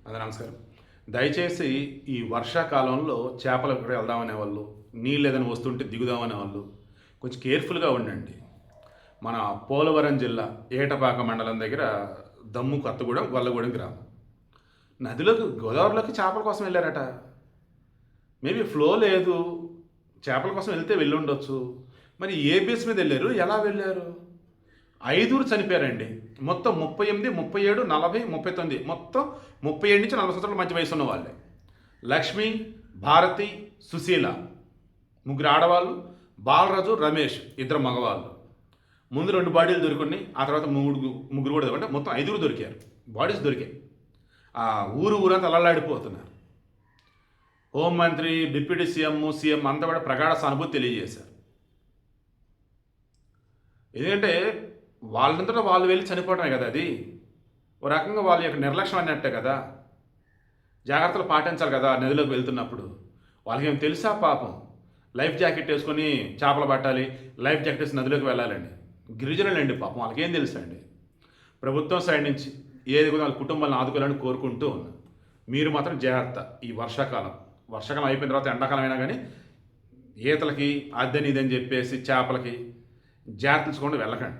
నమస్కారం. దయచేసి ఈ వర్షాకాలంలో చేపలు ఎక్కడ వెళ్దామనే వాళ్ళు, నీళ్ళు ఏదైనా వస్తుంటే దిగుదామనే వాళ్ళు కొంచెం కేర్ఫుల్‌గా ఉండండి. మన పోలవరం జిల్లా ఏటపాక మండలం దగ్గర దమ్ము కొత్తగూడెం, గొల్లగూడెం గ్రామం. గోదావరిలోకి చేపల కోసం వెళ్లారట. మేబీ ఫ్లో లేదు. చేపల కోసం వెళ్తే వెళ్ళుండొచ్చు. మరి ఏ బేస్ మీద వెళ్లారు? ఎలా వెళ్లారు? ఐదుగురు చనిపోయారండి. మొత్తం 38, 37, 40, 39 మొత్తం 37 నుంచి 40 సంవత్సరాల మధ్య వయసు ఉన్న వాళ్ళే. లక్ష్మి, భారతి, సుశీల ముగ్గురు ఆడవాళ్ళు, బాలరాజు, రమేష్ ఇద్దరు మగవాళ్ళు. ముందు 2 బాడీలు దొరుకున్నాయి. ఆ తర్వాత ముగ్గురు కూడా అంటే మొత్తం 5 దొరికారు. బాడీస్ దొరికాయి. ఆ ఊరంతా అలలాడిపోతున్నారు. హోంమంత్రి, డిప్యూటీ సీఎం అంతా కూడా ప్రగాఢ సానుభూతి తెలియజేశారు. ఎందుకంటే వాళ్ళంతటా వాళ్ళు వెళ్ళి చనిపోవటమే కదా అది. ఓ రకంగా వాళ్ళ యొక్క నిర్లక్ష్యం అన్నట్టే కదా. జాగ్రత్తలు పాటించాలి కదా నదిలోకి వెళ్తున్నప్పుడు. వాళ్ళకేం తెలుసా పాపం? లైఫ్ జాకెట్ వేసుకొని చేపలు పట్టాలి, లైఫ్ జాకెట్ వేసి నదిలోకి వెళ్ళాలండి. గిరిజనులండి పాపం, వాళ్ళకేం తెలుసండి. ప్రభుత్వం సైడ్ నుంచి ఏది కూడా వాళ్ళ కుటుంబాలను ఆదుకోవాలని కోరుకుంటూ ఉన్నాను. మీరు మాత్రం జాగ్రత్త. ఈ వర్షాకాలం అయిపోయిన తర్వాత ఎండాకాలం అయినా కానీ ఈతలకి అద్దని ఇదని చెప్పేసి చేపలకి జాగ్రత్తలు వెళ్ళకండి.